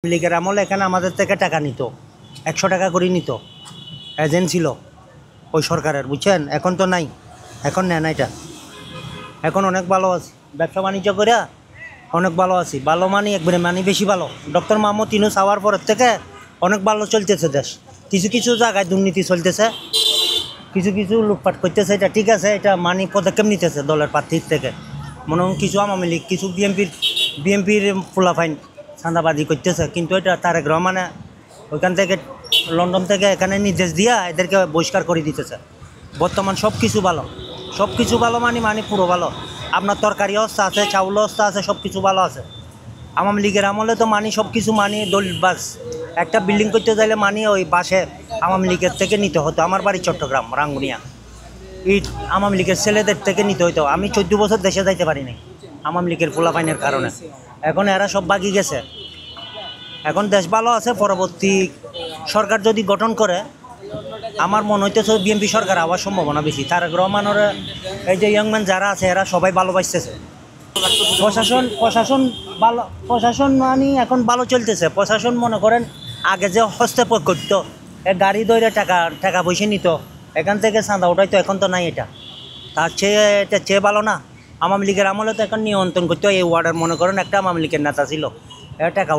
লীগের আমলে এখানে আমাদের থেকে টাকা নিত, 100 টাকা করে নিত, এজেন্ট ছিল ওই সরকারের, বুঝছেন? এখন তো নাই, এখন নেয় না এটা। এখন অনেক ভালো আছি, ব্যবসা বাণিজ্য করে অনেক ভালো আছি, ভালো মানি একবারে মানি বেশি ভালো। ডক্টর মোহাম্মদ ইউনূস হওয়ার পরের থেকে অনেক ভালো চলতেছে দেশ। কিছু কিছু জায়গায় দুর্নীতি চলতেছে, কিছু কিছু লুটপাট করতেছে, এটা ঠিক আছে, এটা মানি পদক্ষেপ নিতেছে দলের প্রার্থীর থেকে। মনে হয় কিছু আওয়ামী লীগ, কিছু বিএনপির ফুলাফাইন চাঁদাবাজি করতেছে, কিন্তু এটা তারেক রহমানে ওইখান থেকে লন্ডন থেকে এখানে নির্দেশ দিয়া এদেরকে বহিষ্কার করে দিতেছে। বর্তমান সব কিছু ভালো, সব কিছু ভালো, মানি পুরো ভালো। আপনার তরকারি অবস্থা আছে, চাউল অবস্থা আছে, সব কিছু ভালো আছে। আওয়ামী লীগের আমলে তো সব কিছু দলিল বাস। একটা বিল্ডিং করতে চাইলে ওই বাসে আওয়ামী লীগের থেকে নিতে হতো। আমার বাড়ি চট্টগ্রাম রাঙ্গুনিয়া, ইট আওয়ামী লীগের ছেলেদের থেকে নিতে হতো। আমি 14 বছর দেশে যাইতে পারিনি আওয়ামী লীগের পোলাপাইনের কারণে। এখন এরা সব বাকি গেছে, এখন দেশ ভালো আছে। পরবর্তী সরকার যদি গঠন করে, আমার মনে হইতেছে বিএনপি সরকার হওয়ার সম্ভাবনা বেশি। তারেক রহমানের এই যে ইয়ংম্যান যারা আছে এরা সবাই ভালোবাসতেছে। প্রশাসন এখন ভালো চলতেছে। প্রশাসন মনে করেন আগে যে হস্তক্ষেপ করতো, গাড়ি ধরে টাকা পয়সা নিত, এখান থেকে চাঁদা উঠাইতো, এখন তো নাই। তার এটা চেয়ে ভালো না? আওয়ামী লীগের আমলে তো এখন নিয়ন্ত্রণ করতো। এই ওয়ার্ডের মনে করেন একটা আওয়ামী লীগের নেতা ছিল, এরা টাকা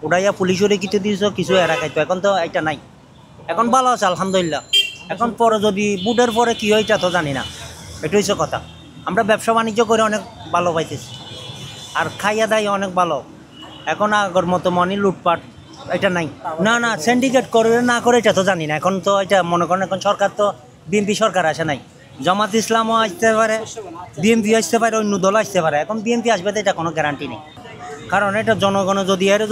উঠাইয়া পুলিশের কিছু দিয়েছ, কিছু এরা খাইতো। এখন তো এটা নাই, এখন ভালো আছে আলহামদুলিল্লাহ। এখন পরে যদি বুটের পরে কী হয় এটা তো জানি না, এটা হচ্ছে কথা। আমরা ব্যবসা বাণিজ্য করে অনেক ভালো পাইতেছি, আর খাইয়া দাই অনেক ভালো। এখন আগের মতো লুটপাট এটা নাই। না সিন্ডিকেট করে না করে এটা তো জানি না। এখন তো এটা মনে করেন এখন সরকার তো বিএনপি সরকার আসে নাই, জামাত ইসলামও আসতে পারে, বিএনপি আসতে পারে, অন্য দল আসতে পারে। এখন বিএনপি আসবে তো এটা কোনো গ্যারান্টি নেই, কারণ এটা জনগণ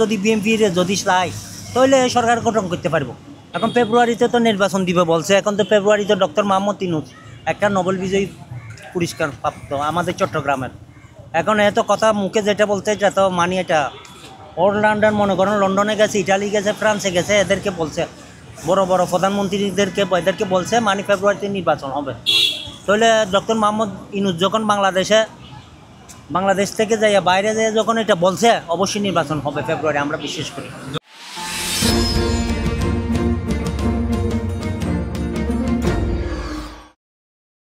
যদি বিএনপির যদি চায় তাহলে সরকার গঠন করতে পারবো। এখন ফেব্রুয়ারিতে তো নির্বাচন দিবে বলছে। এখন তো ফেব্রুয়ারিতে ডক্টর মোহাম্মদ ইউনূস একটা নোবেল বিজয়ী পুরস্কার প্রাপ্ত আমাদের চট্টগ্রামের। এখন এত কথা মুখে যেটা বলতে এটা তো এটা অলরাউন্ডার। মনে করেন লন্ডনে গেছে, ইটালি গেছে, ফ্রান্সে গেছে, এদেরকে বলছে, বড় বড় এদেরকে বলছে ফেব্রুয়ারিতে নির্বাচন হবে। তাহলে ডক্টর মোহাম্মদ ইউনূস যখন বাংলাদেশ থেকে যাইয়া বাইরে যাইয়া যখন এটা বলছে, অবশ্যই নির্বাচন হবে ফেব্রুয়ারি, আমরা বিশ্বাস করি।